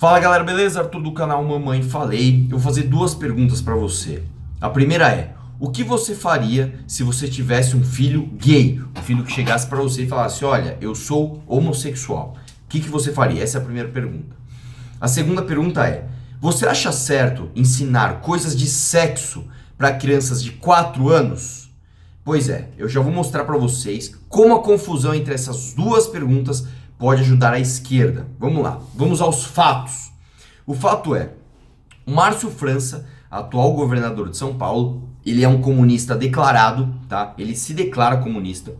Fala galera, beleza? Arthur do canal Mamãe Falei. Eu vou fazer duas perguntas pra você. A primeira é: o que você faria se você tivesse um filho gay? Um filho que chegasse pra você e falasse: olha, eu sou homossexual. O que você faria? Essa é a primeira pergunta. A segunda pergunta é: você acha certo ensinar coisas de sexo para crianças de 4 anos? Pois é, eu já vou mostrar pra vocês como a confusão entre essas duas perguntas pode ajudar a esquerda. Vamos lá, vamos aos fatos. O fato é: o Márcio França, atual governador de São Paulo, ele é um comunista declarado, tá? Ele se declara comunista.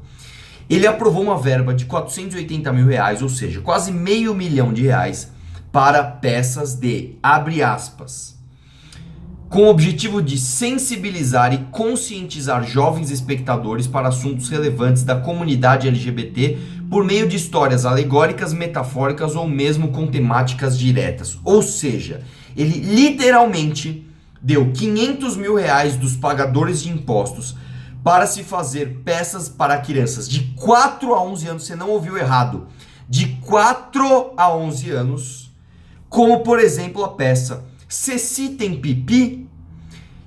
Ele aprovou uma verba de 480 mil reais, ou seja, quase R$500 mil, para peças de, abre aspas, com o objetivo de sensibilizar e conscientizar jovens espectadores para assuntos relevantes da comunidade LGBT por meio de histórias alegóricas, metafóricas ou mesmo com temáticas diretas. Ou seja, ele literalmente deu R$500 mil dos pagadores de impostos para se fazer peças para crianças de 4 a 11 anos, você não ouviu errado, de 4 a 11 anos, como por exemplo a peça Ceci tem pipi?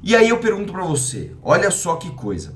E aí eu pergunto pra você, olha só que coisa,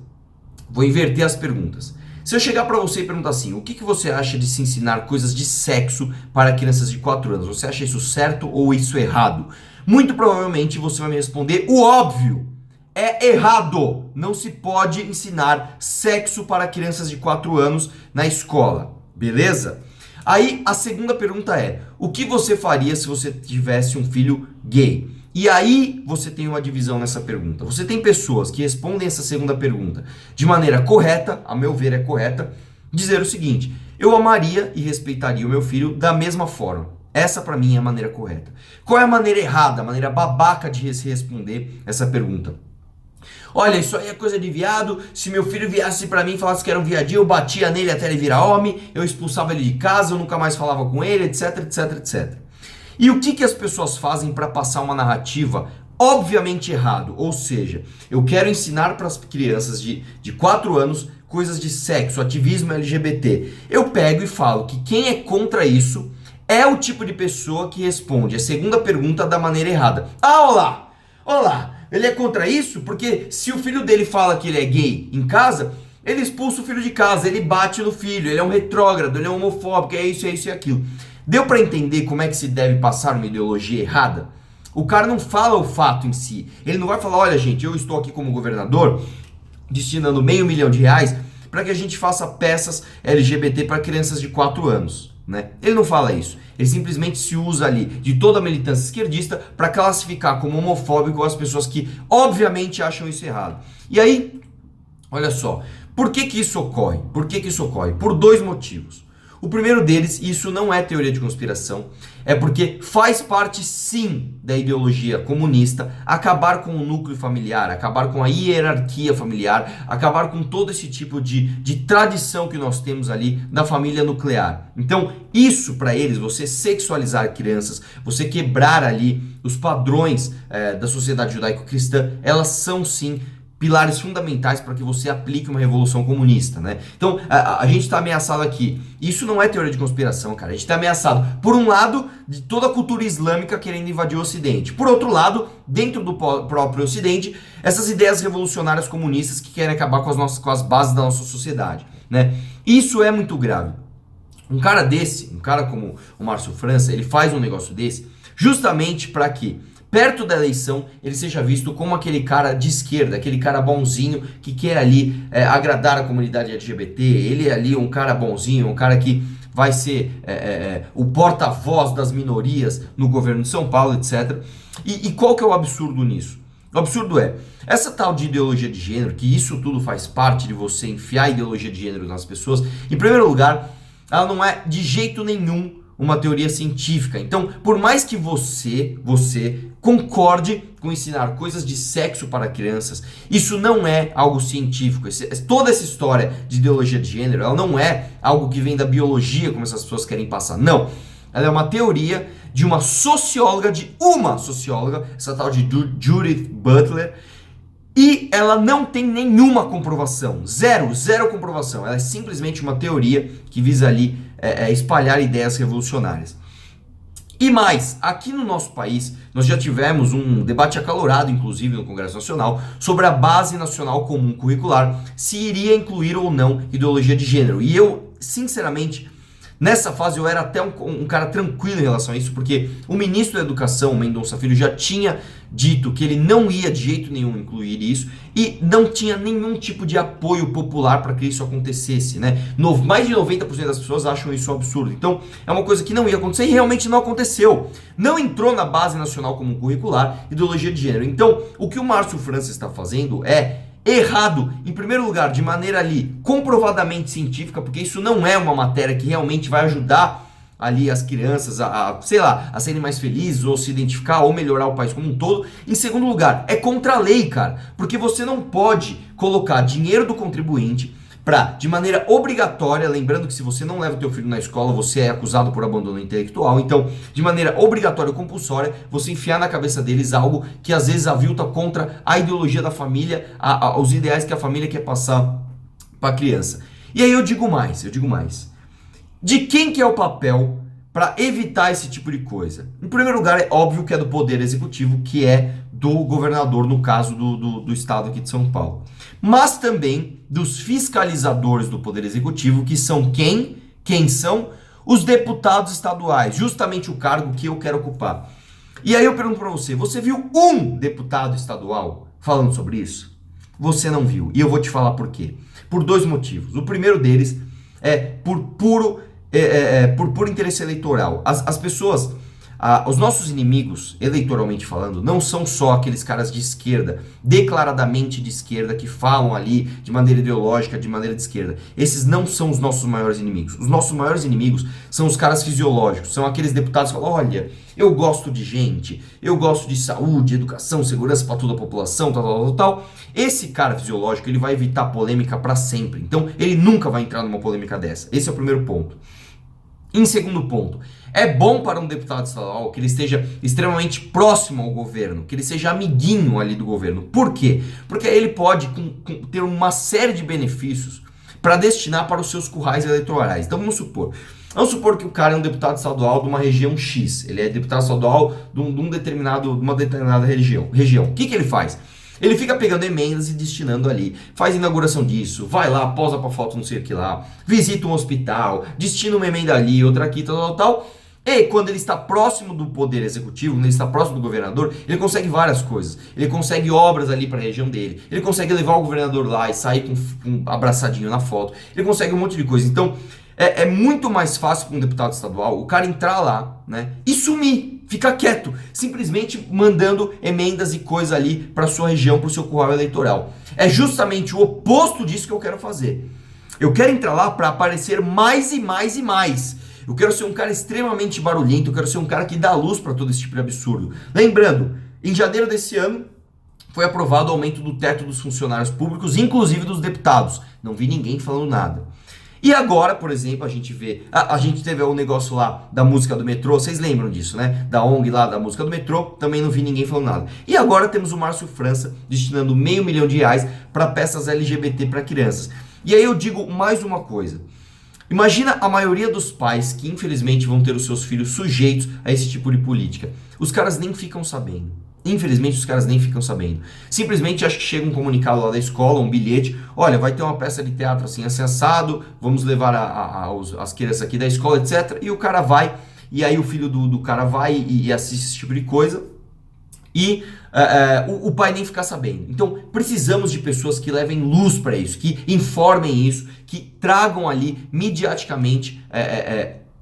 vou inverter as perguntas. Se eu chegar pra você e perguntar assim: o que você acha de se ensinar coisas de sexo para crianças de 4 anos? Você acha isso certo ou isso errado? Muito provavelmente você vai me responder o óbvio: é errado. Não se pode ensinar sexo para crianças de 4 anos na escola, beleza? Aí a segunda pergunta é: o que você faria se você tivesse um filho gay? E aí você tem uma divisão nessa pergunta. Você tem pessoas que respondem essa segunda pergunta de maneira correta, a meu ver é correta, dizer o seguinte: eu amaria e respeitaria o meu filho da mesma forma. Essa pra mim é a maneira correta. Qual é a maneira errada, a maneira babaca de se responder essa pergunta? Olha, isso aí é coisa de viado. Se meu filho viesse pra mim e falasse que era um viadinho, eu batia nele até ele virar homem, eu expulsava ele de casa, eu nunca mais falava com ele, etc, etc, etc. E o que as pessoas fazem para passar uma narrativa obviamente errado? Ou seja, eu quero ensinar para as crianças de 4 anos coisas de sexo, ativismo LGBT. Eu pego e falo que quem é contra isso é o tipo de pessoa que responde a segunda pergunta da maneira errada. Ah, olá, ele é contra isso porque se o filho dele fala que ele é gay em casa, ele expulsa o filho de casa, ele bate no filho, ele é um retrógrado, ele é um homofóbico, é isso e aquilo. Deu pra entender como é que se deve passar uma ideologia errada? O cara não fala o fato em si. Ele não vai falar: olha gente, eu estou aqui como governador destinando R$500 mil para que a gente faça peças LGBT para crianças de 4 anos, né? Ele não fala isso. Ele simplesmente se usa ali de toda a militância esquerdista para classificar como homofóbico as pessoas que obviamente acham isso errado. E aí, olha só, por que isso ocorre? Por que isso ocorre? Por dois motivos. O primeiro deles, e isso não é teoria de conspiração, é porque faz parte sim da ideologia comunista acabar com o núcleo familiar, acabar com a hierarquia familiar, acabar com todo esse tipo de tradição que nós temos ali da família nuclear. Então, isso para eles, você sexualizar crianças, você quebrar ali os padrões da sociedade judaico-cristã, elas são sim pilares fundamentais para que você aplique uma revolução comunista, né? Então, a gente está ameaçado aqui. Isso não é teoria de conspiração, cara. A gente está ameaçado, por um lado, de toda a cultura islâmica querendo invadir o Ocidente. Por outro lado, dentro do próprio Ocidente, essas ideias revolucionárias comunistas que querem acabar com as bases da nossa sociedade, né? Isso é muito grave. Um cara desse, um cara como o Márcio França, ele faz um negócio desse justamente para que perto da eleição ele seja visto como aquele cara de esquerda, aquele cara bonzinho que quer ali agradar a comunidade LGBT. Ele é ali um cara bonzinho, um cara que vai ser o porta-voz das minorias no governo de São Paulo, etc. E qual que é o absurdo nisso? O absurdo é, essa tal de ideologia de gênero, que isso tudo faz parte de você enfiar ideologia de gênero nas pessoas, em primeiro lugar, ela não é de jeito nenhum uma teoria científica. Então, por mais que você concorde com ensinar coisas de sexo para crianças, isso não é algo científico. Toda essa história de ideologia de gênero, ela não é algo que vem da biologia, como essas pessoas querem passar. Não. Ela é uma teoria de uma socióloga, essa tal de Judith Butler, e ela não tem nenhuma comprovação, zero comprovação. Ela é simplesmente uma teoria que visa ali espalhar ideias revolucionárias. E mais, aqui no nosso país, nós já tivemos um debate acalorado, inclusive no Congresso Nacional, sobre a Base Nacional Comum Curricular, se iria incluir ou não ideologia de gênero. E eu, sinceramente, nessa fase eu era até um cara tranquilo em relação a isso, porque o ministro da Educação, Mendonça Filho, já tinha dito que ele não ia de jeito nenhum incluir isso e não tinha nenhum tipo de apoio popular para que isso acontecesse, né? Mais de 90% das pessoas acham isso um absurdo. Então, é uma coisa que não ia acontecer e realmente não aconteceu. Não entrou na Base Nacional Comum Curricular ideologia de gênero. Então, o que o Márcio França está fazendo é errado, em primeiro lugar, de maneira ali comprovadamente científica, porque isso não é uma matéria que realmente vai ajudar ali as crianças sei lá, a serem mais felizes ou se identificar ou melhorar o país como um todo. Em segundo lugar, é contra a lei, cara, porque você não pode colocar dinheiro do contribuinte para, de maneira obrigatória, lembrando que se você não leva o teu filho na escola, você é acusado por abandono intelectual, então, de maneira obrigatória ou compulsória, você enfiar na cabeça deles algo que às vezes avilta contra a ideologia da família, os ideais que a família quer passar para a criança. E aí eu digo mais. De quem que é o papel para evitar esse tipo de coisa? Em primeiro lugar, é óbvio que é do Poder Executivo, que é do governador, no caso do estado aqui de São Paulo. Mas também dos fiscalizadores do Poder Executivo, que são quem? Quem são? Os deputados estaduais, justamente o cargo que eu quero ocupar. E aí eu pergunto para você, você viu um deputado estadual falando sobre isso? Você não viu, e eu vou te falar por quê. Por dois motivos. O primeiro deles é por puro interesse eleitoral. As pessoas, os nossos inimigos, eleitoralmente falando, não são só aqueles caras de esquerda, declaradamente de esquerda, que falam ali de maneira ideológica, de maneira de esquerda. Esses não são os nossos maiores inimigos. Os nossos maiores inimigos são os caras fisiológicos, são aqueles deputados que falam, olha, eu gosto de gente, eu gosto de saúde, educação, segurança para toda a população, tal. Esse cara fisiológico, ele vai evitar polêmica para sempre. Então, ele nunca vai entrar numa polêmica dessa. Esse é o primeiro ponto. Em segundo ponto, é bom para um deputado estadual que ele esteja extremamente próximo ao governo, que ele seja amiguinho ali do governo. Por quê? Porque aí ele pode ter uma série de benefícios para destinar para os seus currais eleitorais. Então vamos supor que o cara é um deputado estadual de uma região X, ele é deputado estadual de uma determinada região. O que ele faz? Ele fica pegando emendas e destinando ali, faz inauguração disso, vai lá, posa pra foto não sei o que lá, visita um hospital, destina uma emenda ali, outra aqui, tal. E quando ele está próximo do poder executivo, quando ele está próximo do governador, ele consegue várias coisas. Ele consegue obras ali para a região dele, ele consegue levar o governador lá e sair com abraçadinho na foto, ele consegue um monte de coisa. Então, é muito mais fácil para um deputado estadual o cara entrar lá, né, e sumir, ficar quieto, simplesmente mandando emendas e coisa ali para sua região, para o seu curral eleitoral. É justamente o oposto disso que eu quero fazer. Eu quero entrar lá para aparecer mais e mais e mais. Eu quero ser um cara extremamente barulhento, eu quero ser um cara que dá luz para todo esse tipo de absurdo. Lembrando, em janeiro desse ano, foi aprovado o aumento do teto dos funcionários públicos, inclusive dos deputados. Não vi ninguém falando nada. E agora, por exemplo, a gente teve o negócio lá da música do metrô, vocês lembram disso, né? Da ONG lá, da música do metrô, também não vi ninguém falando nada. E agora temos o Márcio França destinando R$500 mil para peças LGBT para crianças. E aí eu digo mais uma coisa. Imagina a maioria dos pais que infelizmente vão ter os seus filhos sujeitos a esse tipo de política. Os caras nem ficam sabendo. Infelizmente os caras nem ficam sabendo. Simplesmente acho que chega um comunicado lá da escola, um bilhete. Olha, vai ter uma peça de teatro assim assado, vamos levar as crianças aqui da escola, etc. E o cara vai, e aí o filho do cara vai e assiste esse tipo de coisa. E o pai nem ficar sabendo. Então precisamos de pessoas que levem luz para isso, que informem isso, que tragam ali midiaticamente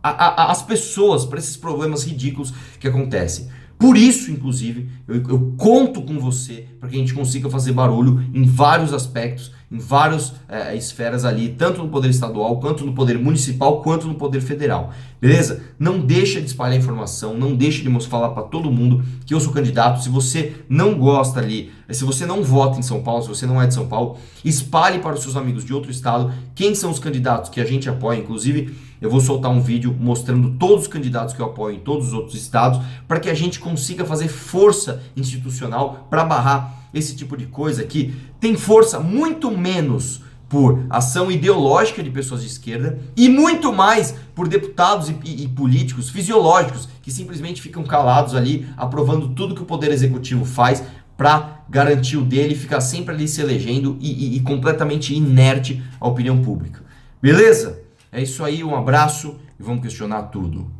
as pessoas para esses problemas ridículos que acontecem. Por isso, inclusive, eu conto com você para que a gente consiga fazer barulho em vários aspectos, em várias esferas ali, tanto no poder estadual, quanto no poder municipal, quanto no poder federal. Beleza? Não deixa de espalhar informação, não deixa de falar para todo mundo que eu sou candidato. Se você não gosta ali, se você não vota em São Paulo, se você não é de São Paulo, espalhe para os seus amigos de outro estado quem são os candidatos que a gente apoia. Inclusive, eu vou soltar um vídeo mostrando todos os candidatos que eu apoio em todos os outros estados, para que a gente consiga fazer força institucional para barrar esse tipo de coisa que tem força muito menos por ação ideológica de pessoas de esquerda e muito mais por deputados e políticos fisiológicos que simplesmente ficam calados ali, aprovando tudo que o Poder Executivo faz para garantir o dele, ficar sempre ali se elegendo e completamente inerte à opinião pública. Beleza? É isso aí, um abraço e vamos questionar tudo.